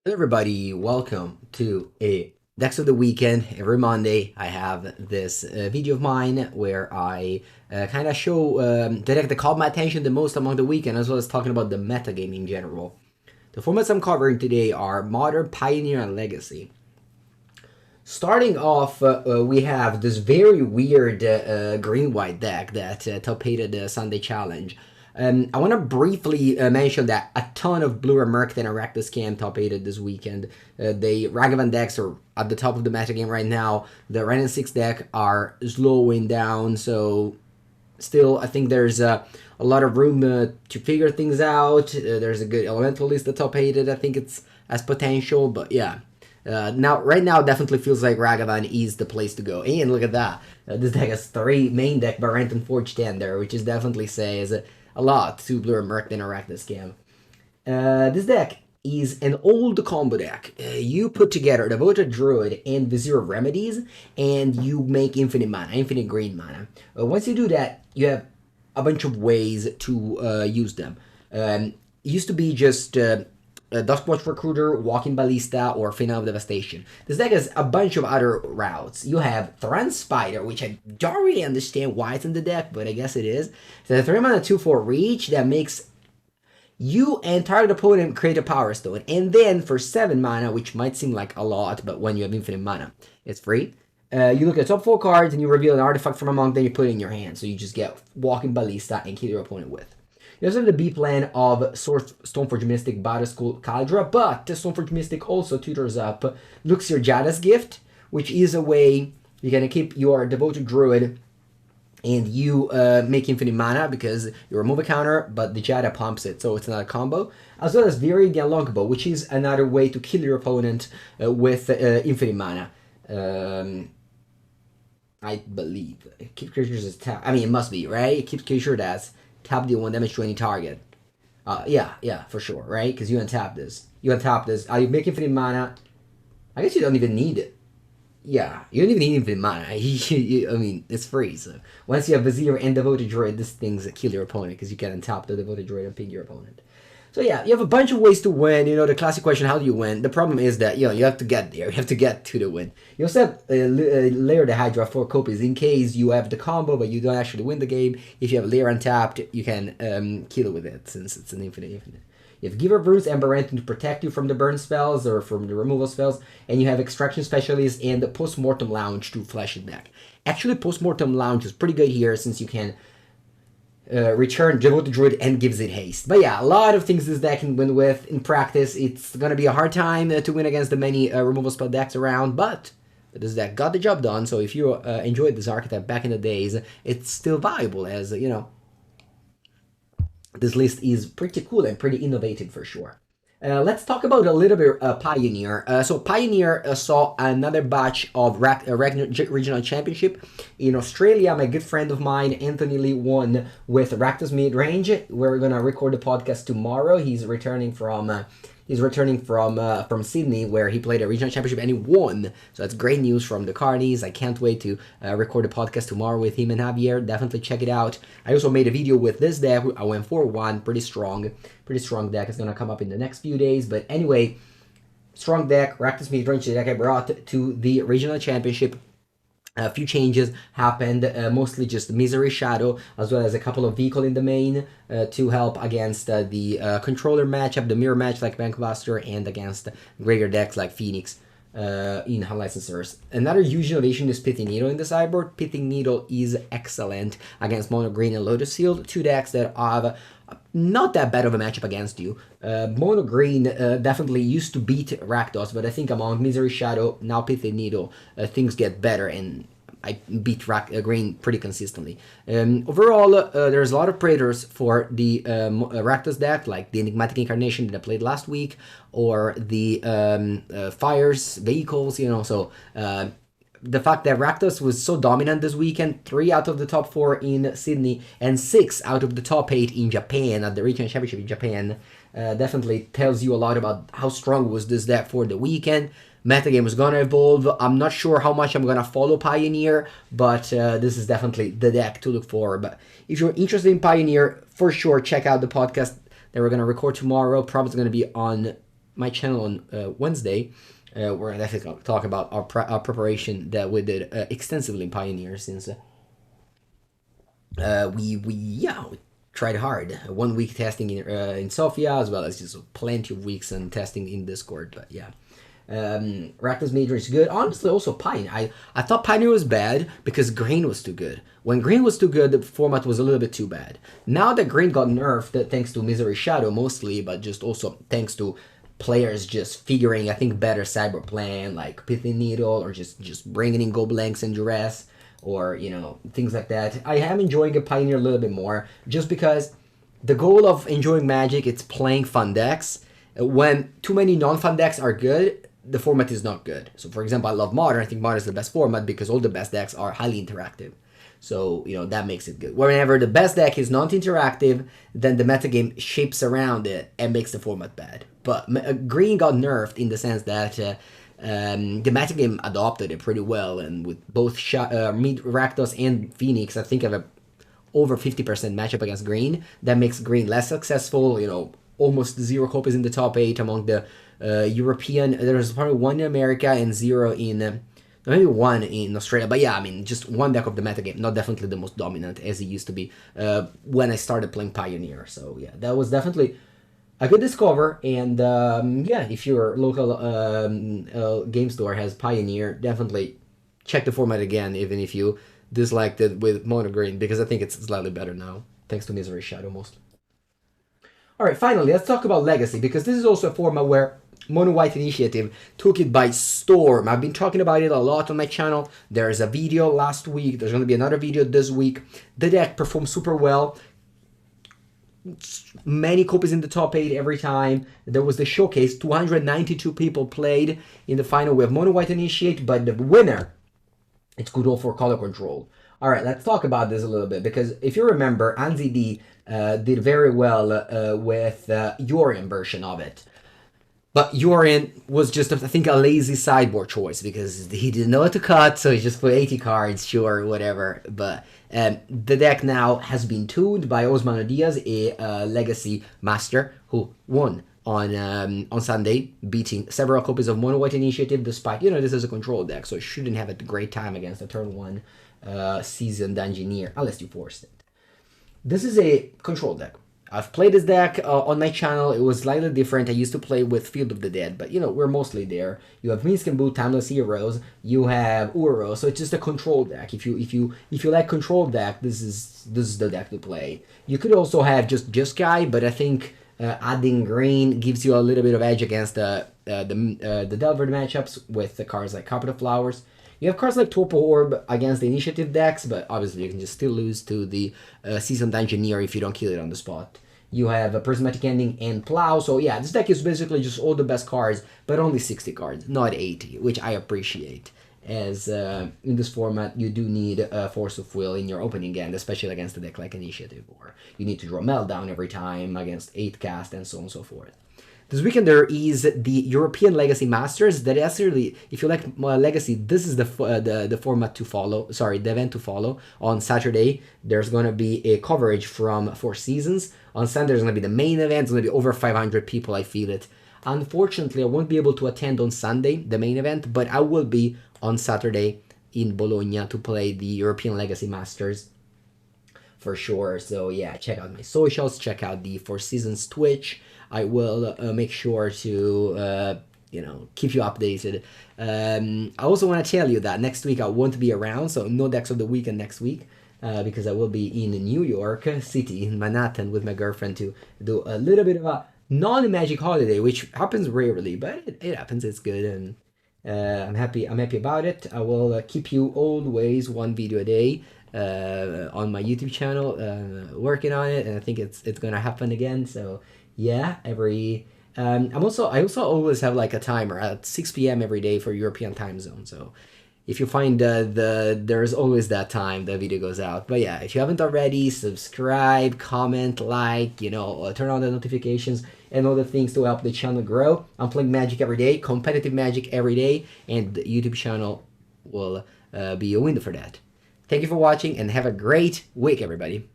Hello everybody, welcome to a Decks of the Weekend. Every Monday I have this video of mine where I kind of show the deck that caught my attention the most among the weekend, as well as talking about the metagame in general. The formats I'm covering today are Modern, Pioneer, and Legacy. Starting off, we have this very weird green-white deck that top-aided the Sunday Challenge. I want to briefly mention that a ton of Blue Merc and Arachnus Cam top-aided this weekend. The Ragavan decks are at the top of the metagame right now. The Ren and 6 deck are slowing down, so still I think there's a lot of room to figure things out. There's a good Elemental list that top-aided. I think it's as potential, but yeah. Right now, definitely feels like Ragavan is the place to go. And look at that. This deck has 3 main deck Barrent and Forge Tender, which is definitely says a lot to Blue Merc and Arachnus Scam. This deck is an old combo deck. You put together Devoted Druid and Vizier of Remedies, and you make infinite mana, infinite green mana. Once you do that, you have a bunch of ways to use them. It used to be just Duskwatch Recruiter, Walking Ballista, or Final Devastation. This deck has a bunch of other routes. You have Thran Spider, which I don't really understand why it's in the deck, but I guess it is. It's a 3 mana 2/4 reach that makes you and target opponent create a Power Stone. And then for 7 mana, which might seem like a lot, but when you have infinite mana, it's free. You look at the top 4 cards and you reveal an artifact from among them, you put it in your hand. So you just get Walking Ballista and kill your opponent with. You also have the B plan of Stoneforge Mystic, Battle School, Caldra, but Stoneforge Mystic also tutors up Luxir Jada's Gift, which is a way you're going to keep your Devoted Druid and you make infinite mana because you remove a counter, but the Jada pumps it, so it's another combo. As well as Viridian Longbow, which is another way to kill your opponent with infinite mana. I believe. Keep creatures as tap. I mean, it must be, right? It keeps creatures as tap deal 1 damage to any target. Yeah, for sure, right? Because you untap this. You make infinite mana. I guess you don't even need it. Yeah, you don't even need infinite mana. I mean, it's free. So once you have Vizier and Devoted Druid, this thing's kill your opponent because you can untap the Devoted Druid and ping your opponent. So yeah, you have a bunch of ways to win. The classic question, how do you win? The problem is that, you have to get there. You have to get to the win. You also have Lair the Hydra 4 copies in case you have the combo, but you don't actually win the game. If you have Lair untapped, you can kill it with it, since it's an infinite. You have Giver of Roots and Barenton to protect you from the burn spells or from the removal spells, and you have Extraction Specialist and the Postmortem Lounge to flash it back. Actually, Postmortem Lounge is pretty good here since you can return Devoted Druid and gives it haste. But yeah, a lot of things this deck can win with. In practice, it's going to be a hard time to win against the many removal spell decks around, but this deck got the job done, so if you enjoyed this archetype back in the days, it's still valuable as, this list is pretty cool and pretty innovative for sure. Let's talk about a little bit Pioneer. So Pioneer saw another batch of regional championship in Australia. My good friend of mine, Anthony Lee, won with Rakdos mid-range. We're gonna record the podcast tomorrow. He's returning from Sydney, where he played a regional championship and he won. So that's great news from the Carnies. I can't wait to record the podcast tomorrow with him and Javier. Definitely check it out. I also made a video with this deck. I went 4-1, pretty strong deck. It's gonna come up in the next few days. But anyway, strong deck. Rakdos mid-range deck I brought to the regional championship. A few changes happened, mostly just Misery Shadow, as well as a couple of vehicle in the main to help against the controller matchup, the mirror match like Bankbuster, and against greater decks like Phoenix in Licensors. Another huge innovation is Pithing Needle in the sideboard. Pithing Needle is excellent against Mono Green and Lotus Field, 2 decks that have not that bad of a matchup against you. Mono Green definitely used to beat Rakdos, but I think among Misery Shadow, now Pithing Needle, things get better, and I beat Green pretty consistently. Overall, there's a lot of Praetors for the Rakdos deck, like the Enigmatic Incarnation that I played last week, or the Fires, Vehicles, so the fact that Rakdos was so dominant this weekend, 3 out of the top 4 in Sydney and 6 out of the top 8 in Japan at the regional championship in Japan definitely tells you a lot about how strong was this deck for the weekend. Metagame is gonna evolve. I'm not sure how much I'm gonna follow Pioneer, but this is definitely the deck to look for. But if you're interested in Pioneer, for sure check out the podcast that we're gonna record tomorrow. Probably gonna be on my channel on Wednesday, we're gonna definitely talk about our preparation that we did extensively in Pioneer, since we tried hard. 1 week testing in Sofia, as well as just plenty of weeks and testing in Discord. But yeah, Rakdos Major is good. Honestly, also Pioneer. I thought Pioneer was bad because Green was too good. When Green was too good, the format was a little bit too bad. Now that Green got nerfed, thanks to Misery Shadow mostly, but just also thanks to players just figuring, I think, better cyber plan, like Pithy Needle, or just bringing in Goblinks and Duress, or, you know, things like that. I am enjoying a Pioneer a little bit more, just because the goal of enjoying Magic, it's playing fun decks. When too many non-fun decks are good, the format is not good. So, for example, I love Modern. I think Modern is the best format because all the best decks are highly interactive. So, you know, that makes it good. Whenever the best deck is not interactive, then the metagame shapes around it and makes the format bad. But Green got nerfed in the sense that the metagame adopted it pretty well, and with both Rakdos and Phoenix, I think I have a over 50% matchup against Green. That makes Green less successful, you know, almost 0 copies in the top 8 among the European. There's probably 1 in America and 0 in... maybe 1 in Australia, but yeah, I mean, just 1 deck of the metagame, not definitely the most dominant as it used to be when I started playing Pioneer. So yeah, that was definitely a good discover, and yeah, if your local game store has Pioneer, definitely check the format again, even if you disliked it with Mono Green, because I think it's slightly better now, thanks to Misery Shadow mostly. Alright, finally, let's talk about Legacy, because this is also a format where Mono White Initiative took it by storm. I've been talking about it a lot on my channel. There's a video last week. There's going to be another video this week. The deck performed super well. Many copies in the top 8 every time. There was the showcase. 292 people played in the final. We have Mono White Initiate, but the winner, it's good all for color control. Alright, let's talk about this a little bit, because if you remember, Anzi D did very well with Yorion version of it. But Yorion was just, I think, a lazy sideboard choice because he didn't know what to cut, so he just put 80 cards, sure, whatever. But the deck now has been tuned by Osmano Diaz, a Legacy Master, who won on Sunday, beating several copies of Mono White Initiative, despite, you know, this is a control deck, so it shouldn't have a great time against a turn 1 seasoned engineer, unless you forced it. This is a control deck. I've played this deck on my channel. It was slightly different. I used to play with Field of the Dead, but you know, we're mostly there. You have Minsk and Boot, Timeless Heroes. You have Uro, so it's just a control deck. If you like control deck, this is the deck to play. You could also have just Jeskai, but I think adding green gives you a little bit of edge against the Delver matchups with the cards like Carpet of Flowers. You have cards like Torpor Orb against the initiative decks, but obviously you can just still lose to the Seasoned Engineer if you don't kill it on the spot. You have a Prismatic Ending and Plow, so yeah, this deck is basically just all the best cards, but only 60 cards, not 80, which I appreciate, as in this format you do need a Force of Will in your opening hand, especially against a deck like Initiative, or you need to draw Meltdown every time against 8 cast and so on and so forth. This weekend there is the European Legacy Masters. That is really, if you like Legacy, this is the format to follow. Sorry, the event to follow. On Saturday, there's going to be a coverage from Four Seasons. On Sunday, there's going to be the main event. It's going to be over 500 people, I feel it. Unfortunately, I won't be able to attend on Sunday, the main event, but I will be on Saturday in Bologna to play the European Legacy Masters for sure. So yeah, check out my socials, check out the Four Seasons Twitch. I will make sure to, you know, keep you updated. I also want to tell you that next week I won't be around, so no decks of the weekend next week, because I will be in New York City, in Manhattan, with my girlfriend to do a little bit of a non-Magic holiday, which happens rarely, but it happens. It's good, and I'm happy about it. I will keep you always one video a day on my YouTube channel, working on it, and I think it's gonna happen again. So yeah, I also always have like a timer at 6 p.m. every day for European time zone. So if you find there's always that time the video goes out. But yeah, if you haven't already, subscribe, comment, like, you know, turn on the notifications and all the things to help the channel grow. I'm playing Magic every day, competitive Magic every day, and the YouTube channel will be a window for that. Thank you for watching and have a great week, everybody.